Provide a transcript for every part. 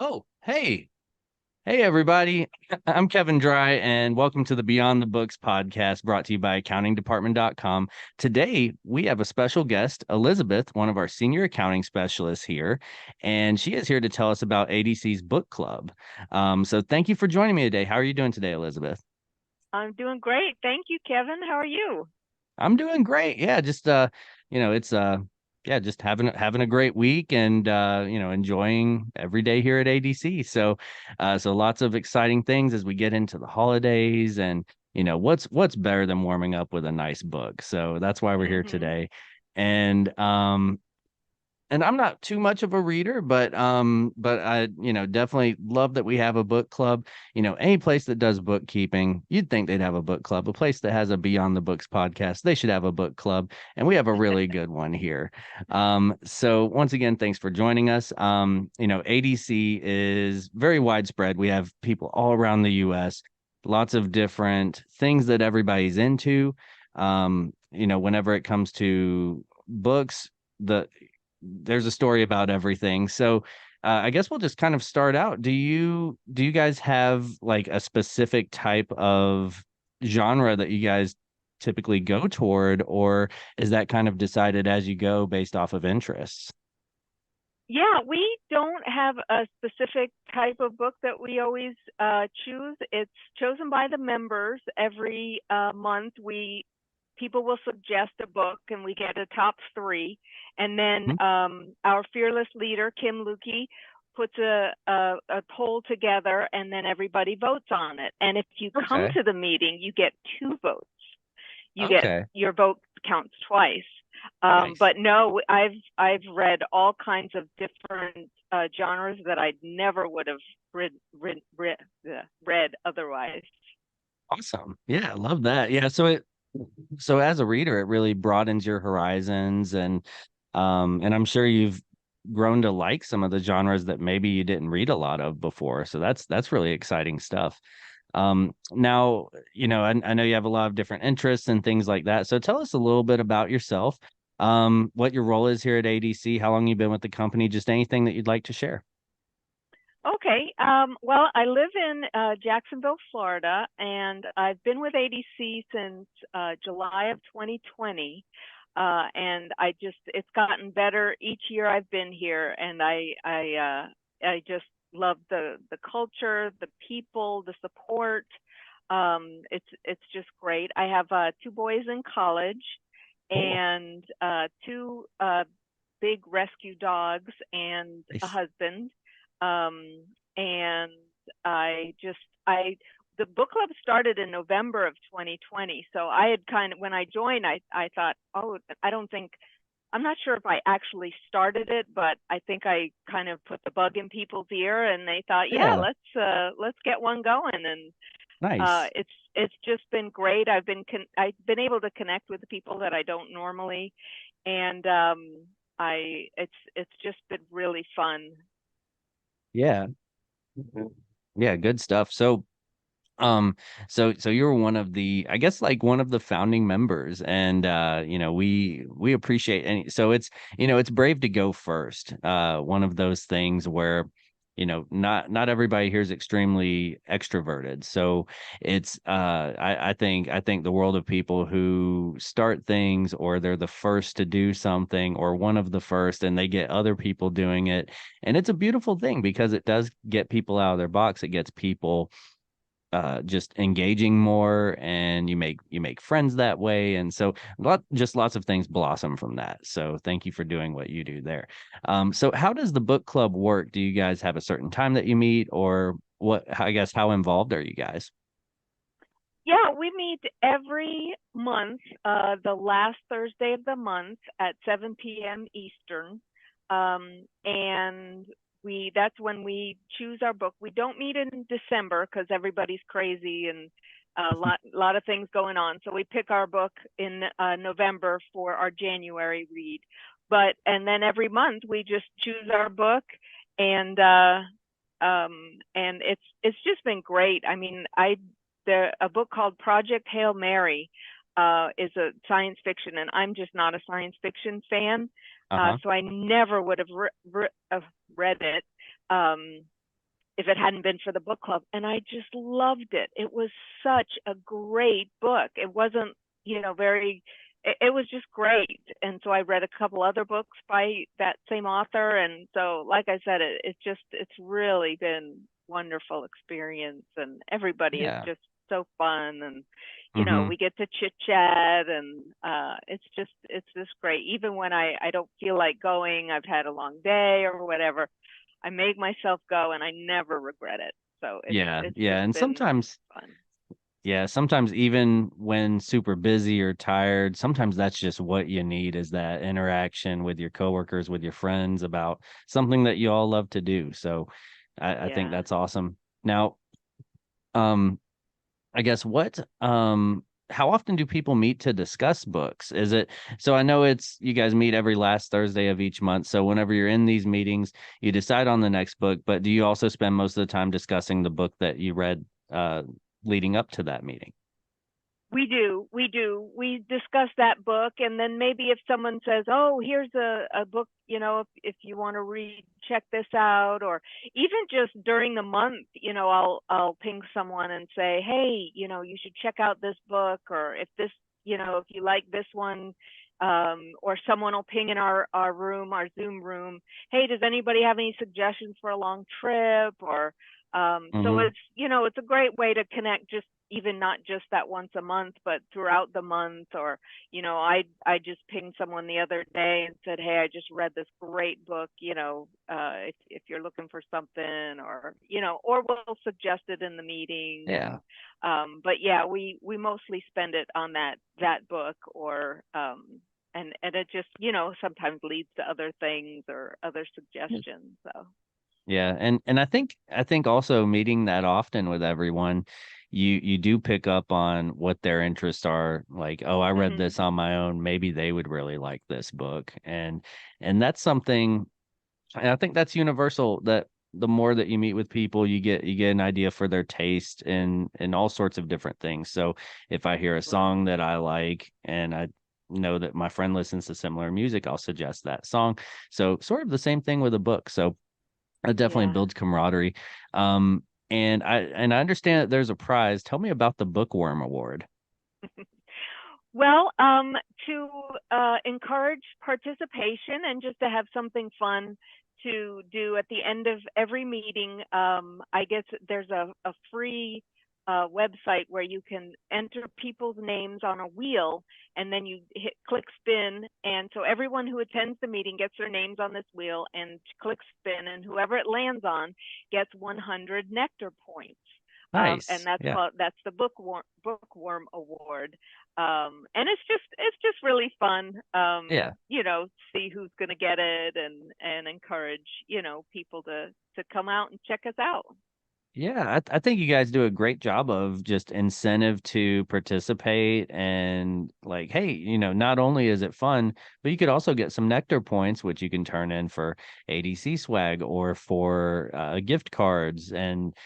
Oh, hey. Hey, everybody. I'm Kevin Dry, and welcome to the Beyond the Books podcast brought to you by accountingdepartment.com. Today, we have a special guest, Elizabeth, one of our senior accounting specialists here, and she is here to tell us about ADC's book club. So thank you for joining me today. How are you doing today, Elizabeth? I'm doing great. Thank you, Kevin. How are you? I'm doing great. Yeah, just it's yeah, just having a great week and enjoying every day here at ADC. So lots of exciting things as we get into the holidays and what's better than warming up with a nice book. So that's why we're here Hmm. today. And and I'm not too much of a reader, but I, definitely love that we have a book club. Any place that does bookkeeping, you'd think they'd have a book club. A place that has a Beyond the Books podcast, they should have a book club, and we have a really good one here. So once again, thanks for joining us. ADC is very widespread. We have people all around the US, lots of different things that everybody's into. Whenever it comes to books, there's a story about everything. So I guess we'll just kind of start out. Do you guys have like a specific type of genre that you guys typically go toward, or is that kind of decided as you go based off of interests? Yeah, we don't have a specific type of book that we always choose. It's chosen by the members every month. We People will suggest a book, and we get a top three, and then Hmm? our fearless leader Kim Lukey puts a poll together, and then everybody votes on it. And if you come Okay. to the meeting, you get two votes. You get Okay. your vote counts twice. Nice. But no, I've read all kinds of different genres that I never would have read otherwise. Awesome. Yeah, I love that. Yeah, so as a reader, it really broadens your horizons and I'm sure you've grown to like some of the genres that maybe you didn't read a lot of before. So that's really exciting stuff. Now, I know you have a lot of different interests and things like that. So tell us a little bit about yourself. What your role is here at ADC, how long you've been with the company, just anything that you'd like to share. Okay. Well, I live in Jacksonville, Florida, and I've been with ADC since July of 2020. And it's gotten better each year I've been here, and I just love the culture, the people, the support. It's just great. I have two boys in college, Cool. and two big rescue dogs, and a Nice. husband. And I the book club started in November of 2020. So I had when I joined, I thought, oh, I'm not sure if I actually started it, but I think I kind of put the bug in people's ear, and they thought, yeah, Yeah, let's get one going. And nice. it's just been great. I've been able to connect with the people that I don't normally, and I it's just been really fun. Yeah. Yeah, good stuff. Um, so you're one of the, I guess, like one of the founding members, and we appreciate any. So it's brave to go first. One of those things where not everybody here is extremely extroverted. So it's I think the world of people who start things, or they're the first to do something, or one of the first, and they get other people doing it, and it's a beautiful thing because it does get people out of their box. It gets people just engaging more, and you make friends that way, and so lots of things blossom from that. So thank you for doing what you do there. So how does the book club work? Do you guys have a certain time that you meet, or I guess, how involved are you guys? Yeah, we meet every month, the last Thursday of the month at 7 p.m. Eastern. And that's when we choose our book. We don't meet in December because everybody's crazy and a lot of things going on. So we pick our book in November for our January read. And then every month we just choose our book, and it's just been great. I mean, a book called Project Hail Mary is a science fiction, and I'm just not a science fiction fan, Uh-huh. so I never would have read it. Um, if it hadn't been for the book club. And I just loved it. It was such a great book. It wasn't, very, it was just great. And so I read a couple other books by that same author. And so, like I said, it's really been wonderful experience. And everybody is Yeah. just so fun. And, Hmm. we get to chit chat, and it's just great. Even when I don't feel like going, I've had a long day or whatever, I make myself go, and I never regret it. So Yeah. it's Yeah. just And been sometimes, fun. yeah, sometimes even when super busy or tired, sometimes that's just what you need is that interaction with your coworkers, with your friends about something that you all love to do. So I think Yeah. that's awesome. Now, um, I guess how often do people meet to discuss books? Is it so I know it's you guys meet every last Thursday of each month. So whenever you're in these meetings, you decide on the next book, but do you also spend most of the time discussing the book that you read leading up to that meeting? We do. We do. We discuss that book, and then maybe if someone says, "Oh, here's a book, if you want to read, check this out," or even just during the month, I'll ping someone and say, "Hey, you should check out this book," or if you like this one, or someone will ping in our room, our Zoom room, "Hey, does anybody have any suggestions for a long trip?" Or so Hmm. it's a great way to connect, just even not just that once a month, but throughout the month. Or, I just pinged someone the other day and said, "Hey, I just read this great book, if you're looking for something," or, or we'll suggest it in the meeting. Yeah. And but yeah, we mostly spend it on that book, or and it just, sometimes leads to other things or other suggestions. So Yeah, and I think also meeting that often with everyone, you do pick up on what their interests are. Like, oh, I read mhm. this on my own. Maybe they would really like this book, and that's something. And I think that's universal. That the more that you meet with people, you get an idea for their taste in all sorts of different things. So if I hear a Right. song that I like and I know that my friend listens to similar music, I'll suggest that song. So sort of the same thing with a book. So it definitely Yeah. builds camaraderie. Um, and I understand that there's a prize. Tell me about the Bookworm Award. Well, to encourage participation and just to have something fun to do at the end of every meeting, I guess there's a free website where you can enter people's names on a wheel, and then you click spin. And so everyone who attends the meeting gets their names on this wheel and click spin, and whoever it lands on gets 100 nectar points. And Nice. Yeah. that's the bookworm award. And it's just really fun, Yeah. see who's going to get it, and encourage, people to come out and check us out. Yeah, I think you guys do a great job of just incentive to participate and like, hey, not only is it fun, but you could also get some nectar points, which you can turn in for ADC swag or for gift cards, and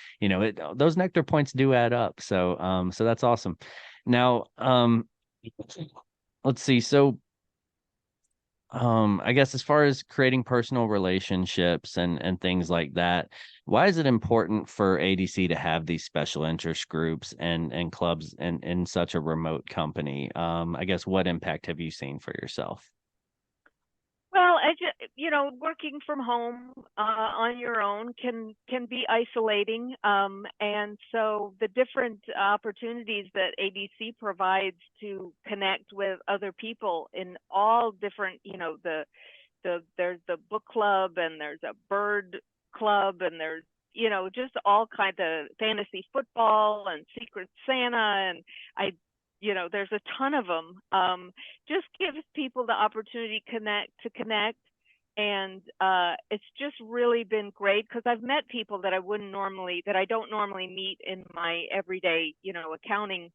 those nectar points do add up. So that's awesome. Now, let's see. So I guess as far as creating personal relationships and things like that, why is it important for ADC to have these special interest groups and clubs in such a remote company? I guess what impact have you seen for yourself? Well, working from home on your own can be isolating, and so the different opportunities that ADC provides to connect with other people in all different, there's the book club, and there's a bird club, and there's, just all kinds of fantasy football and Secret Santa, and I there's a ton of them. Just gives people the opportunity to connect. And it's just really been great, because I've met people that I don't normally meet in my everyday, accounting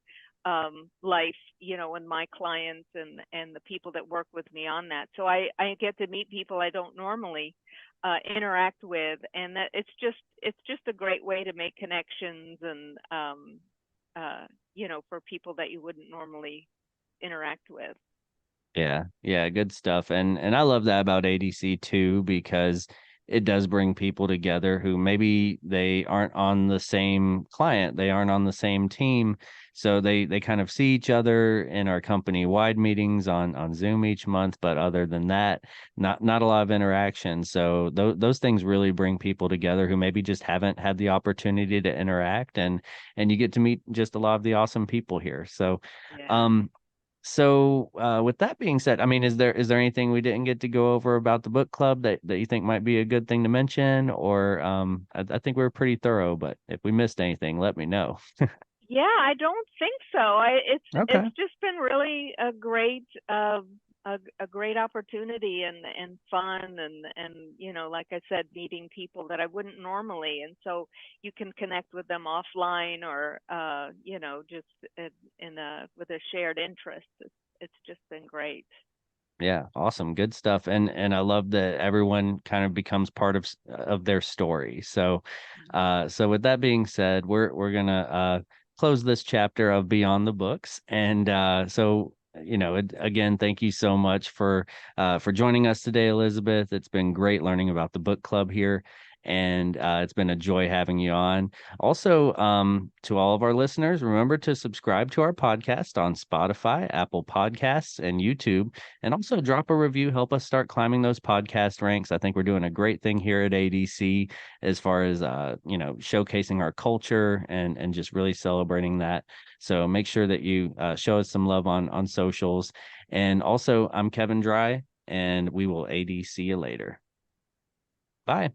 life, and my clients, and the people that work with me on that. So I get to meet people I don't normally interact with, and that it's just a great way to make connections, and uh, for people that you wouldn't normally interact with. Yeah, yeah, good stuff. And I love that about ADC too, because it does bring people together who maybe they aren't on the same client, they aren't on the same team. So they kind of see each other in our company wide meetings on Zoom each month, but other than that, not a lot of interaction. So those things really bring people together who maybe just haven't had the opportunity to interact, and you get to meet just a lot of the awesome people here. So Yeah. um with that being said, I mean, is there anything we didn't get to go over about the book club that you think might be a good thing to mention? Or I think we were pretty thorough, but if we missed anything, let me know. Yeah, I don't think so. It's Okay. just been really a great opportunity and fun and like I said, meeting people that I wouldn't normally, and so you can connect with them offline or just in a with a shared interest. It's just been great. Yeah, awesome. Good stuff. And I love that everyone kind of becomes part of their story. So so with that being said, we're gonna close this chapter of Beyond the Books. And again, thank you so much for joining us today, Elizabeth. It's been great learning about the book club here. And it's been a joy having you on. Also, to all of our listeners, remember to subscribe to our podcast on Spotify, Apple Podcasts, and YouTube, and also drop a review. Help us start climbing those podcast ranks. I think we're doing a great thing here at ADC as far as showcasing our culture and just really celebrating that. So make sure that you show us some love on socials. And also, I'm Kevin Dry, and we will ADC you later. Bye.